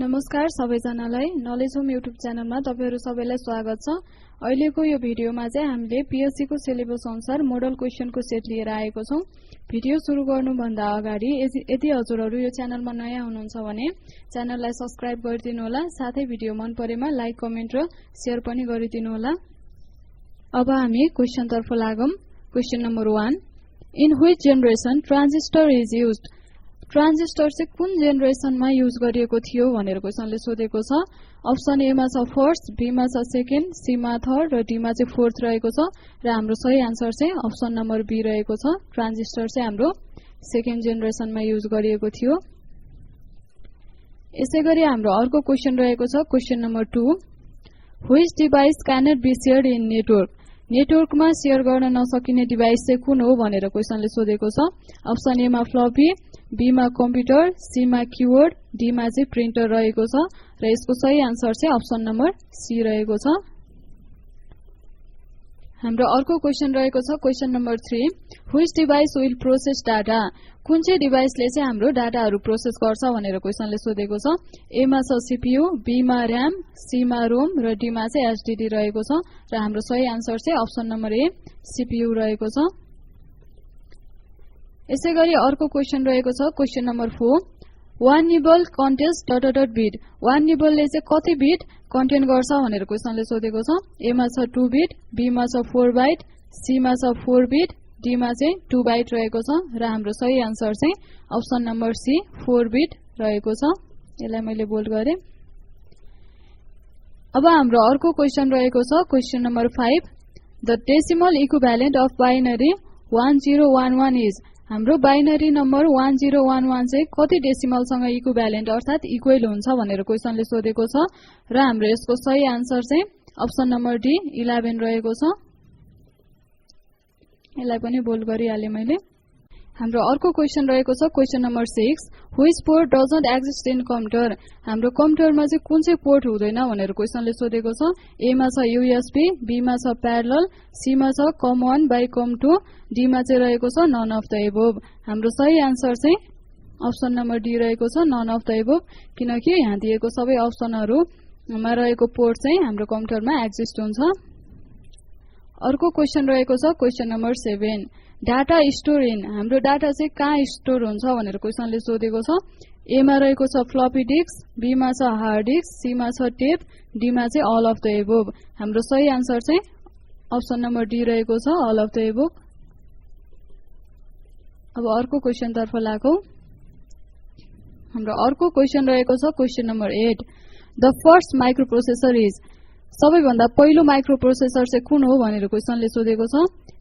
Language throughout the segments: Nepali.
नमस्कार सबैजनालाई नलेज होम युट्युब च्यानलमा तपाईहरु सबैलाई स्वागत छ। अहिलेको यो भिडियोमा चाहिँ हामीले पीएससी को सिलेबस अनुसार मोडल क्वेशनको सेट लिएर आएको छौं। भिडियो सुरु गर्नुभन्दा अगाडि यदि हजुरहरु यो च्यानलमा नयाँ हुनुहुन्छ भने च्यानललाई सब्स्क्राइब गरिदिनु होला, साथै भिडियो मन परेमा लाइक, कमेन्ट र शेयर पनि गरिदिनु होला। अब हामी क्वेशन तर्फ लागौं। Question number 1, in which generation transistor is used? Transistor चाहिँ कुन जेनेरेसनमा युज गरिएको थियो भनेर क्वेशनले सोधेको छ। अप्सन ए मा छ फर्स्ट, बी मा छ सेकेन्ड, सी मा थर्ड र डी मा चाहिँ फोर्थ रहेको छ र हाम्रो सही आन्सर चाहिँ अप्सन नम्बर बी रहेको छ। ट्रान्जिस्टर चाहिँ हाम्रो सेकेन्ड जेनेरेसनमा युज गरिएको थियो। यसैगरी हाम्रो अर्को क्वेशन रहेको छ question number 2, which device cannot be shared in network? नेटवर्कमा शेयर गर्न नसकिने डिभाइस चाहिँ कुन हो भनेर क्वेशनले सोधेको छ। अप्सन ए मा फ्लपी, बी मा कम्प्युटर, सी मा कीबोर्ड, डी मा चाहिँ प्रिन्टर रहेको छ र यसको सही आन्सर चाहिँ अप्सन नम्बर सी रहेको छ। हाम्रो अर्को क्वेशन रहेको छ question number 3, which device will process data? कुन चाहिँ डिभाइसले चाहिँ हाम्रो डाटाहरु प्रोसेस गर्छ भनेर क्वेशनले सोधेको छ। ए मा छ सीपीयू, बी मा र्याम, सी मा रोम र डी मा चाहिँ एचडीडी रहेको छ र हाम्रो सही आन्सर चाहिँ अप्सन नम्बर ए सीपीयू रहेको छ। यसैगरी अर्को क्वेशन रहेको छ question number 4, one nibble contains ... bit. One निबलले चाहिँ कति बिट कन्टेन गर्छ भनेर क्वेशनले सोधेको छ। ए मा छ 2 बिट, बी मा छ 4 बाइट, सी मा छ 4 बिट, डी मा चाहिँ 2 बाइट रहेको छ र हाम्रो सही आन्सर चाहिँ अप्सन नम्बर सी 4 बिट रहेको छ। यसलाई मैले बोल्ड गरे। अब हाम्रो अर्को क्वेशन रहेको छ question number 5, the decimal equivalent of binary 1011 is? हाम्रो बाइनरी नम्बर 1011 चाहिँ कति डेसिमलसँग इक्विभ्यालेन्ट अर्थात इक्वल हुन्छ भनेर क्वेशनले सोधेको छ र हाम्रो यसको सही आन्सर चाहिँ अप्सन नम्बर डी 11 रहेको छ। यसलाई पनि बोल्ड गरिहाले मैले। हाम्रो अर्को क्वेशन रहेको छ question number 6, which port doesn't exist in computer? हाम्रो कम्प्युटरमा चाहिँ कुन चाहिँ पोर्ट हुँदैन भनेर क्वेशनले सोधेको छ। ए मा छ यूएसबी, बी मा छ प्यारलल, सी मा छ कम1 बाइ कम2, डी मा चाहिँ रहेको छ नन अफ द एबोभ। हाम्रो सही आन्सर चाहिँ अप्सन नम्बर डी रहेको छ नन अफ द एबोभ, किनकि यहाँ दिएको सबै अप्सनहरुमा रहेको पोर्ट चाहिँ हाम्रो कम्प्युटरमा एक्जिस्ट हुन्छ। अर्को क्वेशन रहेको छ question number 7, data store in? हाम्रो डाटा चाहिँ कहाँ स्टोर हुन्छ भनेर क्वेशनले सोधेको छ। ए मा रहेको छ फ्लपी डिस्क, बी मा छ हार्ड डिस्क, सी मा छ टेप, डी मा चाहिँ अल अफ द एबोभ। हाम्रो सही आन्सर चाहिँ अप्सन नम्बर डी रहेको छ अल अफ द एबोभ। अब अर्को क्वेशन तर्फ लागौं। हाम्रो अर्को क्वेशन रहेको छ question number 8, the first microprocessor is? सबैभन्दा पहिलो माइक्रोप्रोसेसर चाहिँ कुन हो भनेर क्वेशनले सोधेको छ।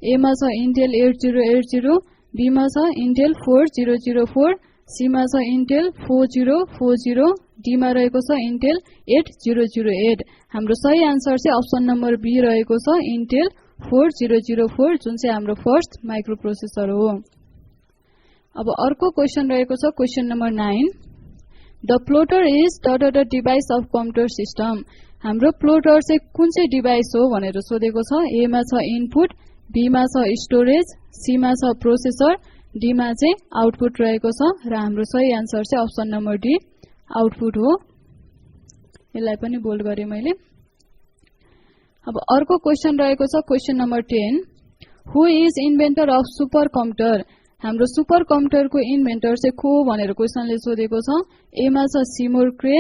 ए मा छ इन्टेल 8080, बी मा छ इन्टेल 4004, सी मा छ इन्टेल 4040, डी मा रहेको छ इन्टेल 8008। हाम्रो सही आन्सर चाहिँ अप्सन नम्बर बी रहेको छ इन्टेल 4004, जुन चाहिँ हाम्रो फर्स्ट माइक्रोप्रोसेसर हो। अब अर्को क्वेशन रहेको छ question number 9, the plotter is ... device of computer system? हाम्रो प्लोटर चाहिँ कुन चाहिँ डिभाइस हो भनेर सोधेको छ। ए मा छ इनपुट, बी मा छ स्टोरेज, सी मा छ प्रोसेसर, डी मा चाहिँ आउटपुट रहेको छ र हाम्रो सही आन्सर चाहिँ अप्सन नम्बर डी आउटपुट हो। यसलाई पनि बोल्ड गरे मैले। अब अर्को क्वेशन रहेको छ question number 10, who is inventor of super computer? हाम्रो सुपर कम्प्युटरको इन्भेन्टर चाहिँ को हो भनेर क्वेशनले सोधेको छ। ए मा छ सिमोर क्रे,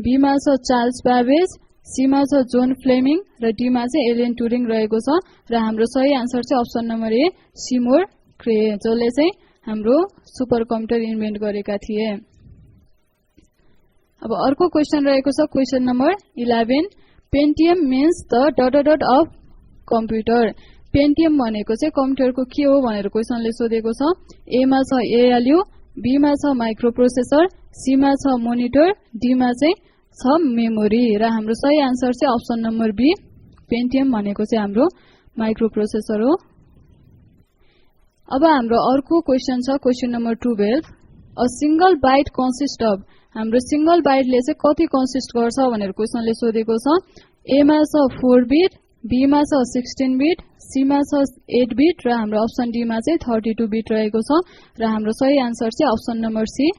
बी मा छ चार्ल्स ब्याबेज, सी मा छ जोन फ्लेमिङ र डी मा चाहिँ एलेन ट्युरिङ रहेको छ र हाम्रो सही आन्सर चाहिँ अप्सन नम्बर ए सिमोर क्रे, जसले चाहिँ हाम्रो सुपर कम्प्युटर इन्भेन्ट गरेका थिए। अब अर्को क्वेशन रहेको छ question number 11, Pentium means the ... of computer? Pentium भनेको चाहिँ कम्प्युटरको के हो भनेर क्वेशनले सोधेको छ। ए मा छ एएलयू, बी मा छ माइक्रोप्रोसेसर, सी मा छ मोनिटर, डी मा चाहिँ छ मेमोरी र हाम्रो सही आन्सर चाहिँ अप्सन नम्बर बी पेन्टियम भनेको चाहिँ हाम्रो माइक्रोप्रोसेसर हो। अब हाम्रो अर्को क्वेशन छ question number 12, a single byte consist of? हाम्रो सिंगल बाइटले चाहिँ कति कन्सिस्ट गर्छ भनेर क्वेशनले सोधेको छ। ए मा छ 4 बिट, बी मा छ 16 बिट, सी मा छ 8 बिट र हाम्रो अप्सन डी मा चाहिँ 32 बिट रहेको छ र हाम्रो सही आन्सर चाहिँ अप्सन नम्बर सी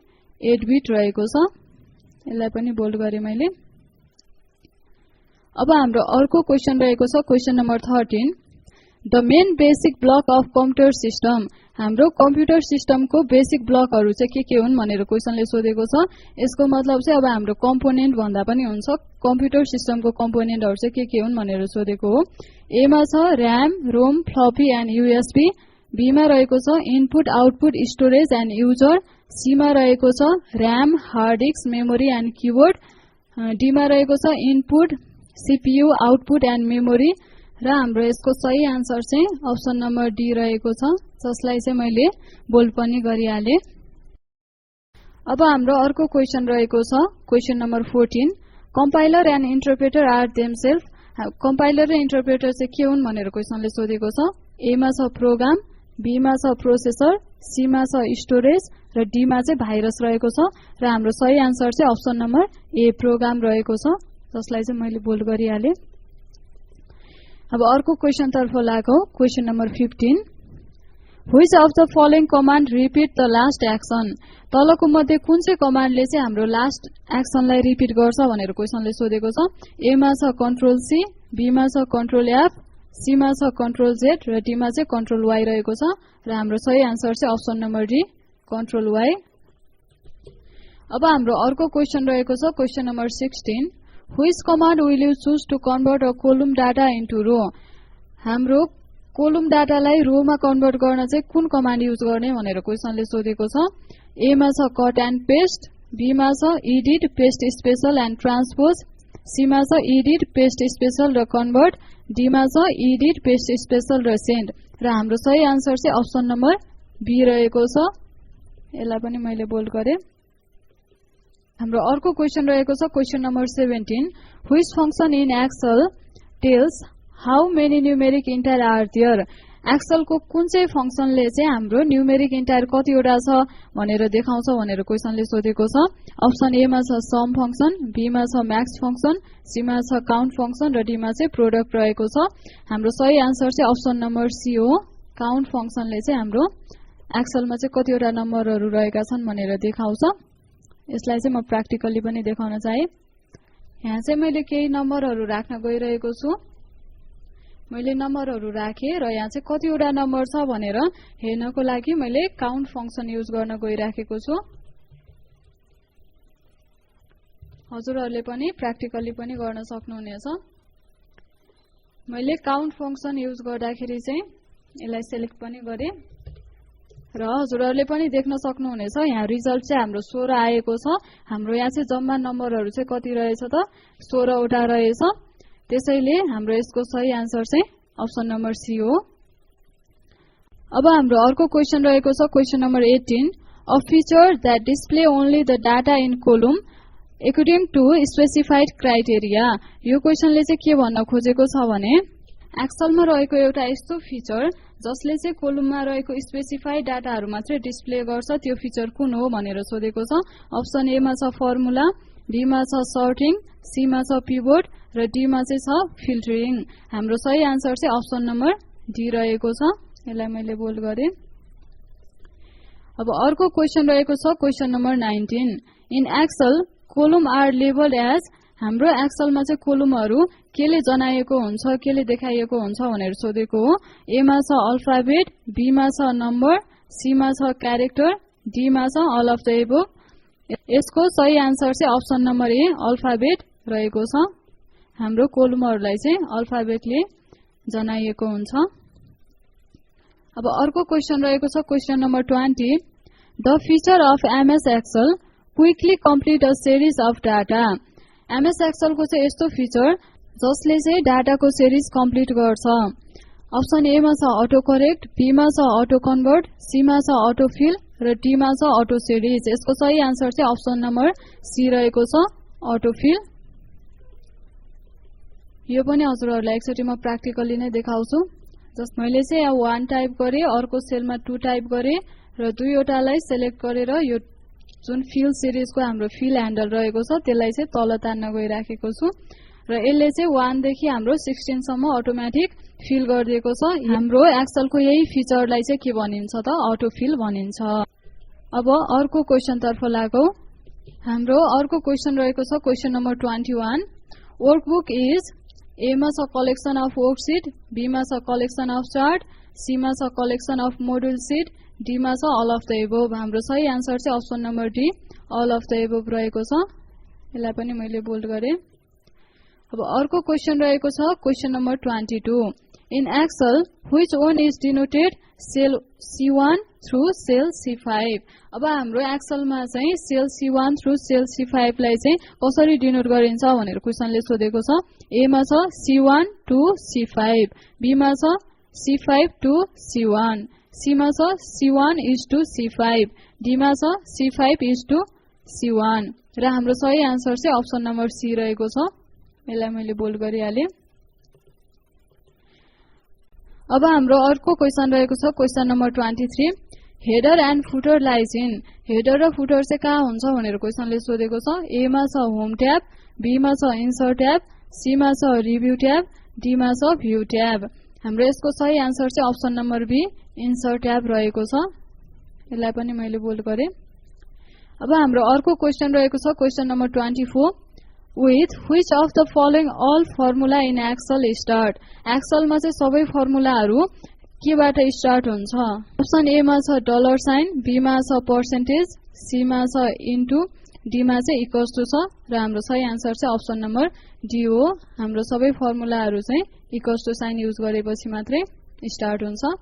8 बिट रहेको छ। यसलाई पनि बोल्ड गरे मैले। अब हाम्रो अर्को क्वेशन रहेको छ question number 13 the main basic block of computer system. हाम्रो कम्प्युटर सिस्टमको बेसिक ब्लकहरु चाहिँ के हुन् भनेर क्वेशनले सोधेको छ। यसको मतलब चाहिँ अब हाम्रो कम्पोनेन्ट भन्दा पनि हुन्छ, कम्प्युटर सिस्टमको कम्पोनेन्टहरु चाहिँ के हुन् भनेर सोधेको हो। ए मा छ RAM, ROM, floppy and USB, B मा रहेको छ input output storage and user, C मा रहेको छ RAM, hard disk, memory and keyboard, D मा रहेको छ input CPU output and memory र हाम्रो यसको सही आन्सर चाहिँ अप्सन नम्बर डी रहेको छ, जसलाई चाहिँ मैले बोल्ड पनि गरिहाले। अब हाम्रो अर्को क्वेशन रहेको छ question number 14 compiler and interpreter are themselves. Compiler र इन्टरप्रेटर चाहिँ के हुन् भनेर क्वेशनले सोधेको छ। ए मा छ प्रोग्राम, बी मा छ प्रोसेसर, सी मा छ स्टोरेज र डी मा चाहिँ भाइरस रहेको छ र हाम्रो सही आन्सर चाहिँ अप्सन नम्बर ए प्रोग्राम रहेको छ, जसलाई चाहिँ मैले बोल्ड गरिहाले। अब अर्को क्वेशन तर्फ लागौ question number 15 which of the following command repeat the last action. तलको मध्ये कुन चाहिँ कमान्डले चाहिँ हाम्रो लास्ट एक्सनलाई रिपिट गर्छ भनेर क्वेशनले सोधेको छ। ए मा छ कन्ट्रोल सी, बी मा छ कन्ट्रोल एफ, सी मा छ कन्ट्रोल जेड र डी मा चाहिँ कन्ट्रोल वाई रहेको छ र हाम्रो सही आन्सर चाहिँ option number D control Y. अब हाम्रो अर्को क्वेशन रहेको छ question number 16 which command will you choose to convert a column data into row. हाम्रो कोलम डाटालाई रो मा कन्भर्ट गर्न चाहिँ कुन कमान्ड युज गर्ने भनेर क्वेशनले सोधेको छ। ए मा छ कट एन्ड पेस्ट, बी मा छ edit paste special and transpose, C मा छ एडिट पेस्ट स्पेशल र कन्भर्ट, डी मा छ एडिट पेस्ट स्पेशल र सेन्ड र हाम्रो सही आन्सर चाहिँ अप्सन नम्बर बी रहेको छ। यसलाई पनि मैले बोल्ड गरे। हाम्रो अर्को क्वेशन रहेको छ question number 17 which function in Excel tells how many numeric entire are there. Excel को कुन चाहिँ फंक्शनले चाहिँ हाम्रो न्यूमेरिक इन्टायर कतिवटा छ भनेर देखाउँछ भनेर क्वेशनले सोधेको छ। अप्सन ए मा छ सम फंक्शन, बी मा छ म्याक्स फंक्शन, सी मा छ काउन्ट फंक्शन र डी मा चाहिँ प्रोडक्ट रहेको छ। हाम्रो सही आन्सर चाहिँ अप्सन नम्बर सी हो, काउन्ट फंक्शनले चाहिँ हाम्रो एक्सेलमा चाहिँ कतिवटा नम्बरहरु रहेका छन् भनेर देखाउँछ। यसलाई चाहिँ म प्र्याक्टिकली पनि देखाउन चाहे। यहाँ चाहिँ मैले केही नम्बरहरु राख्न गइरहेको छु। मैले नम्बरहरु राखे र यहाँ चाहिँ कतिवटा नम्बर छ भनेर हेर्नको लागि मैले काउन्ट फंक्शन युज गर्न गइराखेको छु। हजुरहरुले पनि प्र्याक्टिकली पनि गर्न सक्नुहुनेछ। मैले काउन्ट फंक्शन युज गर्दाखेरि चाहिँ यसलाई सिलेक्ट पनि गरे र हजुरहरुले पनि देख्न सक्नुहुनेछ यहाँ रिजल्ट चाहिँ हाम्रो 16 आएको छ। हाम्रो यहाँ चाहिँ जम्मा नम्बरहरु चाहिँ कति रहेछ त 16 वटा रहेछ। त्यसैले हाम्रो यसको सही आन्सर चाहिँ अप्सन नम्बर सी हो। अब हाम्रो अर्को क्वेशन रहेको छ question number 18 a feature that display only the data in column according to specified criteria. यो क्वेशनले चाहिँ के भन्न खोजेको छ भने एक्सेलमा रहेको एउटा यस्तो फिचर जसले चाहिँ कोलममा रहेको स्पेसिफाइड डाटाहरु मात्रै डिस्प्ले गर्छ, त्यो फिचर कुन हो भनेर सोधेको छ। अप्सन ए मा छ फर्मुला, बी मा छ सर्टिङ, सी मा छ पिभट र डी मा चाहिँ छ फिल्टरिङ। हाम्रो सही आन्सर चाहिँ अप्सन नम्बर डी रहेको छ। यसलाई मैले बोल्ड गरे। अब अर्को क्वेशन रहेको छ question number 19 in Excel column are labelled as. हाम्रो एक्सेलमा चाहिँ कोलमहरु केले जनाएको हुन्छ, केले देखाइएको हुन्छ भनेर सोधेको हो। ए मा छ अल्फाबेट, बी मा छ नम्बर, सी मा छ क्यारेक्टर, डी मा छ अल अफ द एबोभ। यसको सही आन्सर चाहिँ अप्सन नम्बर ए अल्फाबेट रहेको छ। हाम्रो कोलमहरुलाई चाहिँ अल्फाबेटले जनाइएको हुन्छ। अब अर्को क्वेशन रहेको छ question number 20 the feature of MS Excel quickly complete a series of data. MS Excel को चाहिँ यस्तो फिचर जसले चाहिँ डाटाको सिरिज कम्प्लिट गर्छ। अप्सन ए मा छ अटो करेक्ट, बी मा छ अटो कन्भर्ट, सी मा छ अटो फिल र डी मा छ अटो सिरिज। यसको सही आन्सर चाहिँ अप्सन नम्बर सी रहेको छ अटो फिल। यो पनि हजुरहरुलाई एकचोटी म प्र्याक्टिकली नै देखाउँछु। जस्ट मैले चाहिँ यहाँ 1 टाइप गरे, अर्को सेलमा 2 टाइप गरे र दुईवटालाई सिलेक्ट गरेर यो जुन फिल सिरिजको हाम्रो फिल ह्यान्डल रहेको छ त्यसलाई चाहिँ तल तान्न गइराखेको छु र यसले चाहिँ 1 देखि हाम्रो 16 सम्म अटोमेटिक फिल गरिदिएको छ। हाम्रो एक्सेलको यही फिचरलाई चाहिँ के भनिन्छ त अटो फिल भनिन्छ। अब अर्को क्वेशन तर्फ लागौ। हाम्रो अर्को क्वेशन रहेको छ question number 21 workbook is a मा छ कलेक्सन अफ वर्कशीट बी मा छ कलेक्सन अफ चार्ट सी मा छ collection of module sheet D मा छ अल अफ द एबोभ हाम्रो सही आन्सर चाहिँ option number D all of the above रहेको छ यसलाई पनि मैले बोल्ड गरे अब अर्को क्वेशन रहेको छ question number 22 in Excel which one is denoted cell C1 through cell C5 अब हाम्रो एक्सेल मा चाहिँ sale C1 through cell C5 लाई चाहिँ कसरी डिनोट गरिन्छ भनेर क्वेशनले सोधेको छ ए मा छ C1 टु C5 बी मा छ C5 टु C1 सी मा छ C1 is to C5 D मा छ C5 इज टु C1 र हाम्रो सही आन्सर चाहिँ अप्सन नम्बर सी रहेको छ यसलाई मैले बोल्ड गरिहाले अब हाम्रो अर्को क्वेशन रहेको छ question number 23 header and footer lies in header र फुटर चाहिँ कहाँ हुन्छ भनेर क्वेशनले सोधेको छ ए मा छ होम ट्याब बी मा छ इन्सर्ट ट्याब सी मा छ रिभ्यू ट्याब डी मा छ भ्यू ट्याब हाम्रो यसको सही आन्सर चाहिँ option number B insert tab रहेको छ यसलाई पनि मैले बोल्ड गरे अब हाम्रो अर्को क्वेशन रहेको छ question number 24 with which of the following all formula in Excel start Excel मा चाहिँ सबै फर्मुलाहरु केबाट स्टार्ट हुन्छ अप्सन ए मा छ डलर साइन बी मा छ पर्सेन्टेज सी मा छ इन्टु डी मा चाहिँ इक्वल्स टु छ र हाम्रो सही आन्सर चाहिँ अप्सन नम्बर डी हो हाम्रो सबै फर्मुलाहरु चाहिँ इक्वल्स टु साइन युज गरेपछि मात्रै स्टार्ट हुन्छ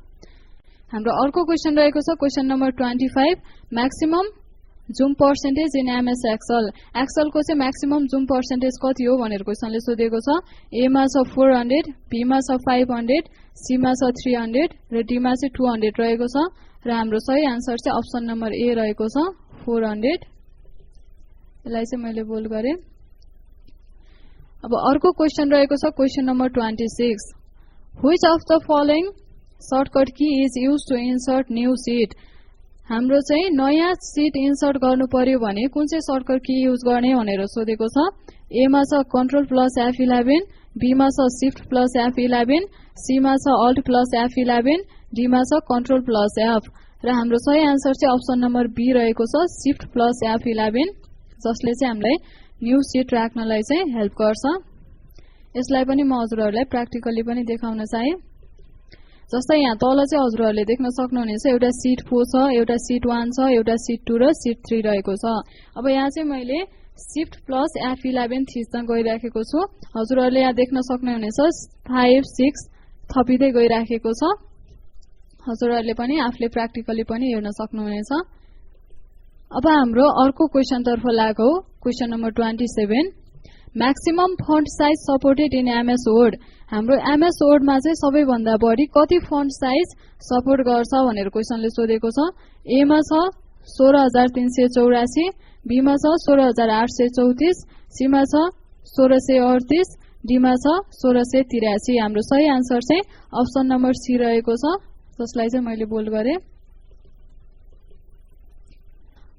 हाम्रो अर्को क्वेशन रहेको छ question number 25 maximum zoom percentage in MS Excel Excel को चाहिँ म्याक्सिमम जुम पर्सेन्टेज कति हो भनेर क्वेशनले सोधेको छ ए मा छ 400 बी मा छ 500 सी मा छ 300 र डी मा चाहिँ 200 रहेको छ र हाम्रो सही आन्सर चाहिँ अप्सन नम्बर ए रहेको छ 400 यसलाई चाहिँ मैले बोल्ड गरे अब अर्को क्वेशन रहेको छ question number 26 which of the following shortcut key is used to insert new sheet हाम्रो चाहिँ नयाँ शीट इन्सर्ट गर्नु पर्यो भने कुन चाहिँ सर्टकट की युज गर्ने भनेर सोधेको छ ए मा छ कन्ट्रोल प्लस F11 बी मा छ शिफ्ट प्लस F11 सी मा छ अल्ट प्लस F11 डी मा छ कन्ट्रोल प्लस F र हाम्रो सही आन्सर चाहिँ अप्सन नम्बर बी रहेको छ शिफ्ट प्लस F11 जसले चाहिँ हामीलाई न्यू शीट राख्नलाई चाहिँ हेल्प गर्छ यसलाई पनि म हजुरहरुलाई प्र्याक्टिकली पनि देखाउन चाहे जस्तै यहाँ तल चाहिँ हजुरहरुले देख्न सक्नुहुनेछ एउटा शीट 4 छ एउटा शीट 1 छ एउटा शीट 2 र शीट 3 रहेको छ अब यहाँ चाहिँ मैले शिफ्ट प्लस F11 थिच्न गइराखेको छु हजुरहरुले यहाँ देख्न सक्नुहुनेछ 5 6 थपिदै गइराखेको छ हजुरहरुले पनि आफूले प्र्याक्टिकली पनि हेर्न सक्नुहुनेछ अब हाम्रो अर्को क्वेशन तर्फ लागौ question number 27 maximum font size supported in MS word हाम्रो एमएस वर्ड मा चाहिँ सबैभन्दा बढी कति फन्ट साइज सपोर्ट गर्छ भनेर क्वेशनले सोधेको छ ए मा छ 16384 बी मा छ 16834 सी मा छ 1638 डी मा छ 1683 हाम्रो सही आन्सर चाहिँ अप्सन नम्बर सी रहेको छ जसलाई चाहिँ मैले बोल्ड गरे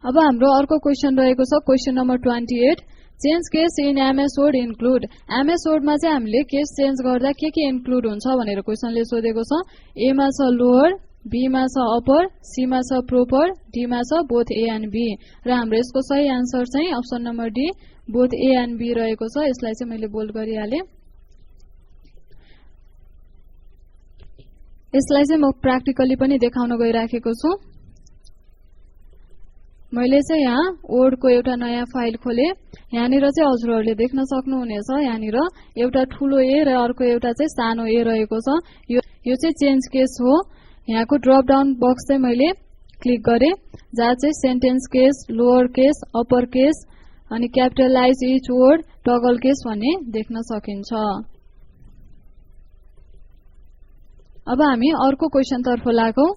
अब हाम्रो अर्को क्वेशन रहेको छ question number 28 change case in MS word include MS word मा चाहिँ हामीले केस चेन्ज गर्दा के इन्क्लुड हुन्छ भनेर क्वेशनले सोधेको छ ए मा छ लोअर बी मा छ अपर सी मा छ प्रोपर डी मा छ बोथ ए एन्ड बी र हाम्रो यसको सही आन्सर चाहिँ option number D both A and B रहेको छ यसलाई चाहिँ मैले बोल्ड गरिहाले यसलाई चाहिँ म प्र्याक्टिकली पनि देखाउन गइराखेको छु मैले चाहिँ यहाँ वर्ड को एउटा नयाँ फाइल खोले यहाँनिर चाहिँ हजुरहरुले देख्न सक्नुहुनेछ यहाँनिर एउटा ठूलो ए र अर्को एउटा चाहिँ सानो ए रहेको छ यो चाहिँ चेन्ज केस हो यहाँको ड्रप डाउन बक्स चाहिँ मैले क्लिक गरे जहाँ चाहिँ sentence case lower case upper case अनि capitalise each word toggle case भन्ने देख्न सकिन्छ अब हामी अर्को क्वेशन तर्फ लागौ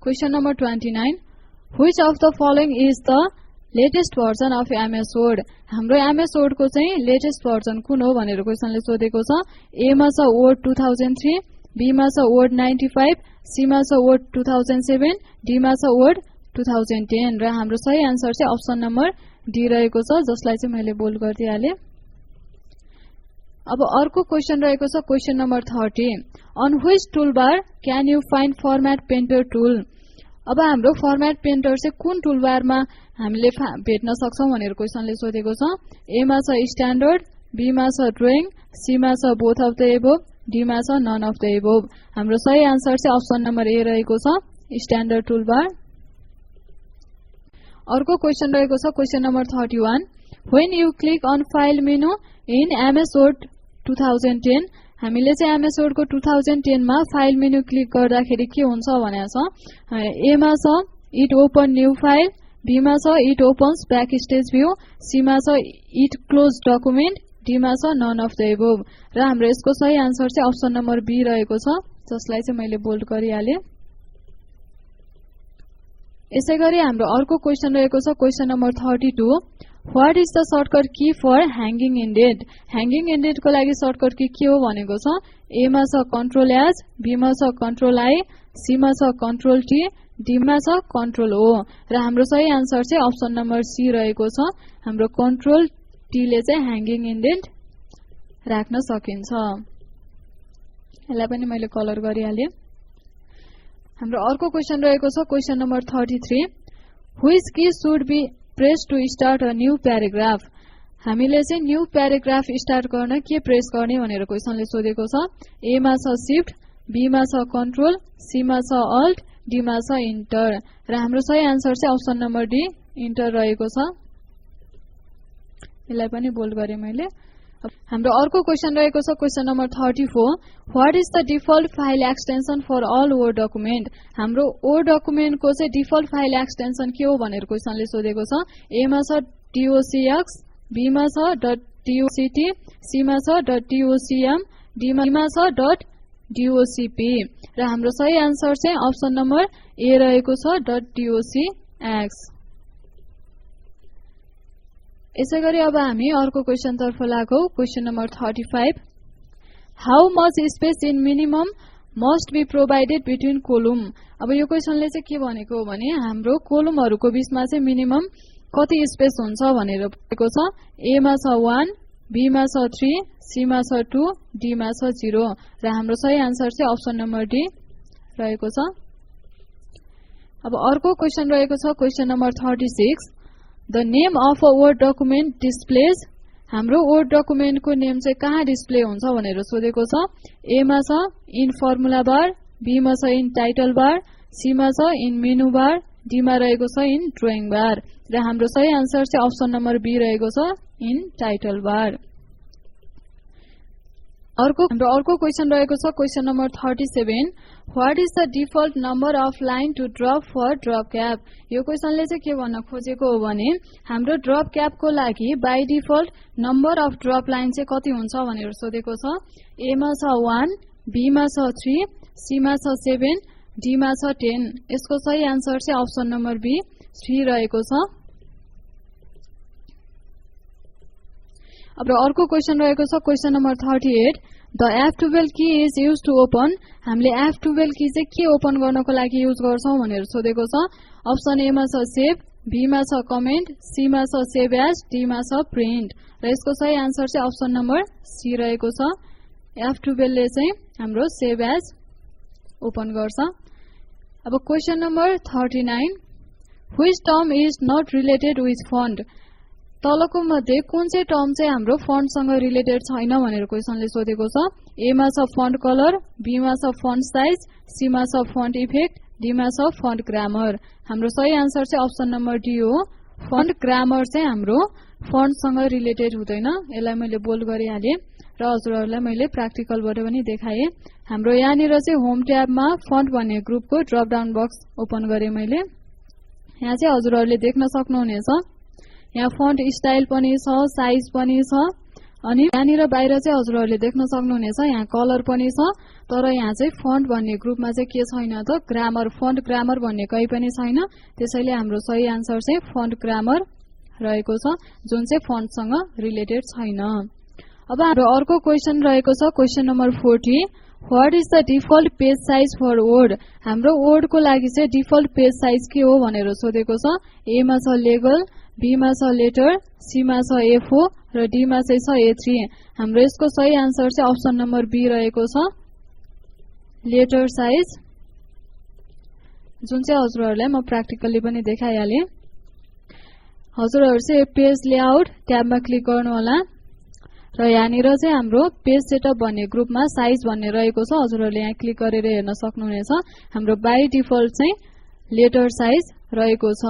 question number 29 Which of the following is the latest version of MS Word हाम्रो MS Word को चाहिँ लेटेस्ट भर्जन कुन हो भनेर क्वेशनले सोधेको छ ए मा छ वर्ड 2003 बी मा छ वर्ड 95 सी मा छ वर्ड 2007 डी मा छ वर्ड 2010 र हाम्रो सही आन्सर चाहिँ अप्सन नम्बर डी रहेको छ जसलाई चाहिँ मैले बोल्ड गरिदिहाले अब अर्को क्वेशन रहेको छ question number 30 on which toolbar can you find format painter tool अब हाम्रो फर्मेट पेन्टर चाहिँ कुन टुलबारमा हामीले भेट्न सक्छौं भनेर क्वेशनले सोधेको छ। ए मा छ स्ट्यान्डर्ड, बी मा छ ड्रइङ, सी मा छ both of the above, D मा छ नन अफ द एबोभ। हाम्रो सही आन्सर चाहिँ अप्सन नम्बर ए रहेको छ, स्ट्यान्डर्ड टुलबार। अर्को क्वेशन रहेको छ question number 31। When you click on file menu in MS Word 2010, हामीले चाहिँ MS Word को 2010 मा फाइल मेनु क्लिक गर्दाखेरि के हुन्छ भनेको छ। ए मा छ it open new file, B मा छ it opens backstage view, C मा छ इट क्लोज डकुमेन्ट, डी मा छ नन अफ द एबोभ। र हाम्रो यसको सही आन्सर चाहिँ अप्सन नम्बर बी रहेको छ, जसलाई चाहिँ मैले बोल्ड गरिहाले। यसैगरी हाम्रो अर्को क्वेशन रहेको छ question number 32। What is the shortcut key for hanging ended? Hanging ended को लागि shortcut key के हो भनेको छ। ए मा छ Ctrl S, बी मा छ Ctrl I, सी मा छ Ctrl T, डी मा छ Ctrl O। र हाम्रो सही आन्सर चाहिँ अप्सन नम्बर सी रहेको छ। हाम्रो Ctrl T ले चाहिँ hanging ended राख्न सकिन्छ। यसलाई पनि मैले कलर गरिहाले। हाम्रो अर्को क्वेशन रहेको छ question number 33। Which key should be pressed to start a new paragraph? हामीले चाहिँ न्यू प्याराग्राफ स्टार्ट गर्न के प्रेस गर्ने भनेर क्वेशनले सोधेको छ। ए मा छ शिफ्ट, बी मा छ कन्ट्रोल, सी मा छ अल्ट, डी मा छ इन्टर। र हाम्रो सही आन्सर चाहिँ अप्सन नम्बर डी इन्टर रहेको छ। यसलाई पनि बोल्ड गरे मैले। हाम्रो अर्को क्वेशन रहेको छ question number 34। What is the default file extension for all Word document? हाम्रो Word document को चाहिँ default file extension के हो भनेर क्वेशनले सोधेको छ। ए मा छ docx, बी मा छ .doct, सी मा छ .docm, डी मा छ .docp। र हाम्रो सही आन्सर चाहिँ अप्सन नम्बर ए रहेको छ .docx। यसैगरी अब हामी अर्को क्वेशन तर्फ लागौ question number 35। How much space in minimum must be provided between column? अब यो क्वेशनले चाहिँ के भनेको हो भने हाम्रो कोलमहरुको बीचमा चाहिँ मिनिमम कति स्पेस हुन्छ भनेर भनेको छ। ए मा छ 1, बी मा छ 3, सी मा छ 2, डी मा छ 0। र हाम्रो सही आन्सर चाहिँ अप्सन नम्बर डी रहेको छ। अब अर्को क्वेशन रहेको छ question number 36। The name of a Word document displays, हाम्रो Word document को नेम चाहिँ कहाँ डिस्प्ले हुन्छ भनेर सोधेको छ। ए मा छ इन फर्मुला बार, बी मा छ इन टाइटल बार, सी मा छ इन मेनु बार, डी मा रहेको छ इन ड्रइङ बार। र हाम्रो सही आन्सर चाहिँ अप्सन नम्बर बी रहेको छ इन टाइटल बार। हाम्रो अर्को क्वेशन रहेको छ question number 37। What is the default number of line to drop for drop cap? यो क्वेशनले चाहिँ के भन्न खोजेको हो भने हाम्रो ड्रप क्याप को लागि by default number of drop line चाहिँ कति हुन्छ भनेर सोधेको छ। ए मा छ 1, बी मा छ 3, सी मा छ 7, डी मा छ 10। यसको सही आन्सर चाहिँ अप्सन नम्बर बी 3 रहेको छ। अब अर्को क्वेशन रहेको छ question number 38। The F12 key is used to open. हामीले F12 की चाहिँ के ओपन गर्नको लागि युज गर्छौं भनेर सोधेको छ। अप्सन ए मा छ सेभ, बी मा छ कमेन्ट, सी मा छ सेभ एज, डी मा छ प्रिन्ट। र यसको सही आन्सर चाहिँ अप्सन नम्बर सी रहेको छ। F12 ले चाहिँ हाम्रो सेभ एज ओपन गर्छ। अब question number 39। Which term is not related with font? तलको मध्ये कुन चाहिँ टर्म चाहिँ हाम्रो फन्ट सँग रिलेटेड छैन भनेर क्वेशनले सोधेको छ। ए मा छ फन्ट कलर, बी मा छ फन्ट साइज, सी मा छ फन्ट इफेक्ट, डी मा छ फन्ट ग्रामर। हाम्रो सही आन्सर चाहिँ अप्सन नम्बर डी हो। फन्ट ग्रामर चाहिँ हाम्रो फन्ट सँग रिलेटेड हुँदैन। यसलाई मैले बोल्ड गरिहाले र हजुरहरुलाई मैले प्र्याक्टिकलबाट पनि देखाए। हाम्रो यहाँनिर चाहिँ होम ट्याबमा फन्ट भन्ने ग्रुपको ड्रप डाउन बक्स ओपन गरे मैले। यहाँ चाहिँ हजुरहरुले देख्न सक्नुहुनेछ यहाँ फन्ट स्टाइल पनि छ, साइज पनि छ, अनि यहाँनिर बाहिर चाहिँ हजुरहरुले देख्न सक्नुहुनेछ यहाँ कलर पनि छ। तर यहाँ चाहिँ फन्ट भन्ने ग्रुपमा चाहिँ के छैन त ग्रामर, फन्ट ग्रामर भन्ने कही पनि छैन। त्यसैले हाम्रो सही आन्सर चाहिँ फन्ट ग्रामर रहेको छ, जुन चाहिँ फन्टसँग रिलेटेड छैन। अब हाम्रो अर्को क्वेशन रहेको छ question number 40। What is the default page size for Word? हाम्रो Word को लागि चाहिँ डिफल्ट पेज साइज के हो भनेर सोधेको छ। ए मा छ लेगल, बी मा छ लेटर, सी मा छ A4 र डी मा चाहिँ छ A3। हाम्रो यसको सही आन्सर चाहिँ अप्सन नम्बर बी रहेको छ लेटर साइज। जुन चाहिँ हजुरहरुलाई म प्र्याक्टिकली पनि देखाइहाले। हजुरहरु चाहिँ पेज लेआउट ट्याबमा क्लिक गर्नु होला र यहाँनिर चाहिँ हाम्रो पेज सेटअप भन्ने ग्रुपमा साइज भन्ने रहेको छ। हजुरहरुले यहाँ क्लिक गरेर हेर्न सक्नुहुनेछ। हाम्रो बाइ डिफल्ट चाहिँ लेटर साइज रहेको छ।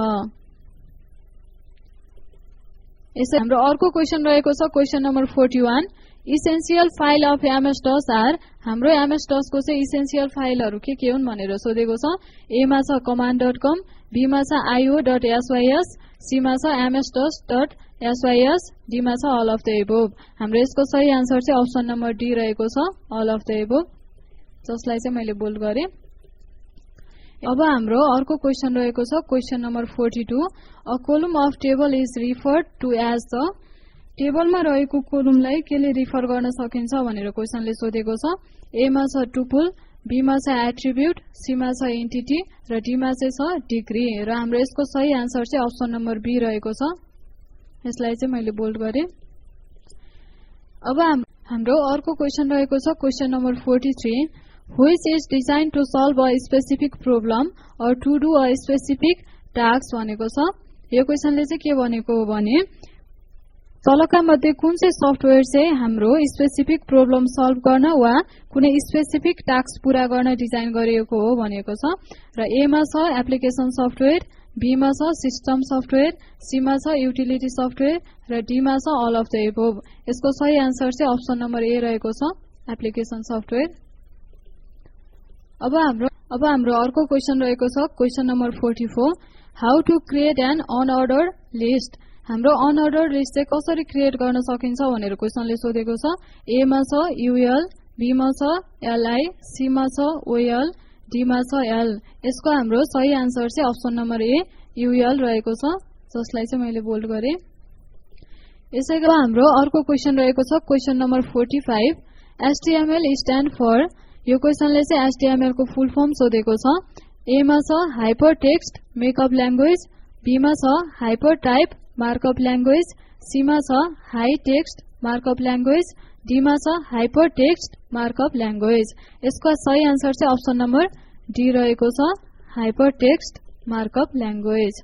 यसै हाम्रो अर्को क्वेशन रहेको छ question number 41 essential file of MS-DOS are. हाम्रो MS-DOS को चाहिँ इसेन्शियल फाइलहरु के हुन् भनेर सोधेको छ। ए मा छ command.com, बी मा छ io.sys, सी मा छ ms-dos.sys, डी मा छ all of the above। हाम्रो यसको सही आन्सर चाहिँ अप्सन नम्बर डी रहेको छ all of the above, जसलाई चाहिँ मैले बोल्ड गरे। अब हाम्रो अर्को क्वेशन रहेको छ question number 42 a column of table is referred to as the. टेबलमा रहेको कोलमलाई केले रिफर गर्न सकिन्छ भनेर क्वेशनले सोधेको छ। ए मा छ टुपल, बी मा छ एट्रिब्युट, सी मा छ एन्टिटी र डी मा चाहिँ छ डिग्री र हाम्रो यसको सही आन्सर चाहिँ अप्सन नम्बर बी रहेको छ। यसलाई चाहिँ मैले बोल्ड गरे। अब हाम्रो अर्को क्वेशन रहेको छ question number 43 which is designed to solve a specific problem or to do a specific task भनेको छ। यो क्वेशनले चाहिँ के भनेको हो भने तलका मध्ये कुन चाहिँ सफ्टवेयर चाहिँ हाम्रो स्पेसिफिक प्रब्लम सल्भ गर्न वा कुनै स्पेसिफिक टास्क पूरा गर्न डिजाइन गरिएको हो भनेको छ। र ए मा छ एप्लिकेसन सफ्टवेयर, बी मा छ सिस्टम सफ्टवेयर, सी मा छ युटिलिटी सफ्टवेयर र डी मा छ अल अफ द एबोभ। यसको सही आन्सर चाहिँ अप्सन नम्बर ए रहेको छ एप्लिकेसन सफ्टवेयर। अब हाम्रो अर्को क्वेशन रहेको छ question number 44 how to create an unorder list. हाम्रो अनअर्डर लिस्ट चाहिँ कसरी क्रिएट गर्न सकिन्छ भनेर क्वेशनले सोधेको छ। ए मा छ UL, बी मा छ LI, सी मा छ OL, डी मा छ L। यसको हाम्रो सही आन्सर चाहिँ अप्सन नम्बर ए UL रहेको छ, जसलाई चाहिँ मैले बोल्ड गरे। यसैगरी हाम्रो अर्को क्वेशन रहेको छ question number 45 HTML stand for. यो क्वेशनले चाहिँ HTML को फुल फर्म सोधेको छ। ए मा छ hyper text makeup language, B मा छ hyper type markup language, C मा छ high text markup language, D मा छ हाइपर टेक्स्ट मार्कअप ल्याङ्ग्वेज। यसको सही आन्सर चाहिँ अप्सन नम्बर डी रहेको छ हाइपर टेक्स्ट मार्कअप ल्याङ्ग्वेज।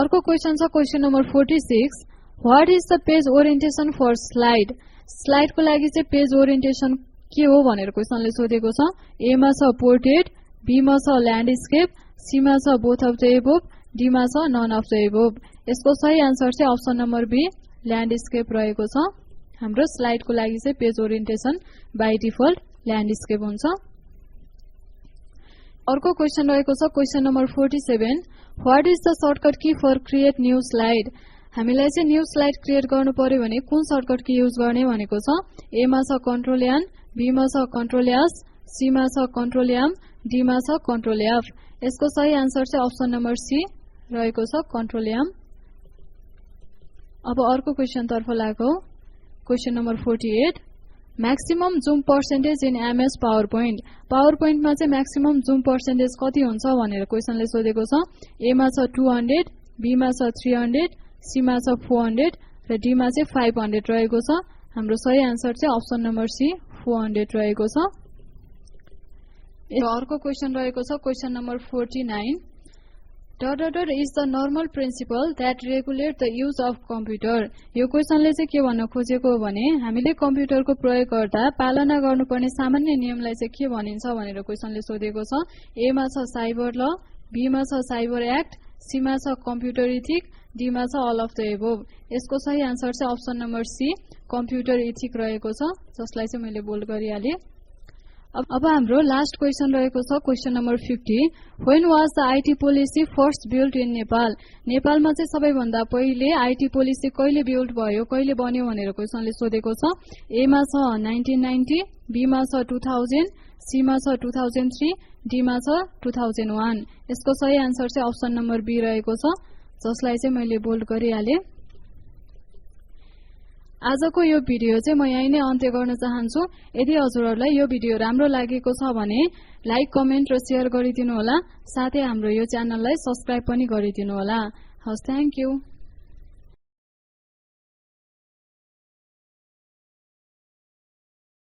अर्को क्वेशन छ question number 46 what is the page orientation for slide. स्लाइडको लागि चाहिँ पेज ओरिएन्टेसन के हो भनेर क्वेशनले सोधेको छ। ए मा छ पोर्ट्रेट, बी मा छ ल्यान्डस्केप, सी मा छ both of the above, D मा छ नन अफ द एबोभ। यसको सही आन्सर चाहिँ अप्सन नम्बर बी ल्यान्डस्केप रहेको छ। हाम्रो स्लाइडको लागि चाहिँ page orientation by default landscape हुन्छ। अर्को क्वेशन रहेको छ question number 47 what is the shortcut key for create new slide. हामीलाई चाहिँ न्यू स्लाइड क्रिएट गर्नु पर्यो भने कुन सर्टकट की युज गर्ने भनेको छ। ए मा छ कन्ट्रोल एन, बी मा छ कन्ट्रोल एस, सी मा छ कन्ट्रोल एम, डी मा छ कन्ट्रोल एफ। यसको सही आन्सर चाहिँ अप्सन नम्बर सी रहेको छ कन्ट्रोल एम। अब अर्को क्वेशन तर्फ लागौ question number 48 maximum zoom percentage in MS power point. Power पोइन्टमा चाहिँ म्याक्सिमम जुम पर्सेन्टेज कति हुन्छ भनेर क्वेशनले सोधेको छ। ए मा छ 200, बी मा छ 300, सी मा छ 400 र डी मा चाहिँ 500 रहेको छ। हाम्रो सही आन्सर चाहिँ अप्सन नम्बर सी 400 रहेको छ। अर्को क्वेशन रहेको छ question number 49 dot is the normal principle that regulate the use of computer. यो क्वेशनले चाहिँ के भन्न खोजेको हो भने हामीले कम्प्युटरको प्रयोग गर्दा पालना गर्नुपर्ने सामान्य नियमलाई चाहिँ के भनिन्छ भनेर क्वेशनले सोधेको छ। ए मा छ साइबर ल, बी मा छ साइबर एक्ट, सी मा छ कम्प्युटर इथिक, डी मा छ अल अफ द एबोभ। यसको सही आन्सर चाहिँ option number C computer ethic रहेको छ, जसलाई चाहिँ मैले बोल्ड गरिहालेँ। अब हाम्रो लास्ट क्वेशन रहेको छ question number 50 when was the IT policy first build in Nepal. नेपालमा चाहिँ सबैभन्दा पहिले IT पोलिसी कहिले बिल्ड भयो, कहिले बन्यो भनेर क्वेशनले सोधेको छ। ए मा छ 1990, बी मा छ 2000, सी मा छ 2003, डी मा छ 2001। यसको सही आन्सर चाहिँ अप्सन नम्बर बी रहेको छ, जसलाई चाहिँ मैले बोल्ड गरिहालेँ। आजको यो भिडियो चाहिँ म यही नै अन्त्य गर्न चाहन्छु। यदि हजुरहरुलाई यो भिडियो राम्रो लागेको छ भने लाइक, कमेन्ट र शेयर गरिदिनु होला। साथै हाम्रो यो च्यानललाई सब्स्क्राइब पनि गरिदिनु होला। हस्, थ्यांक यू।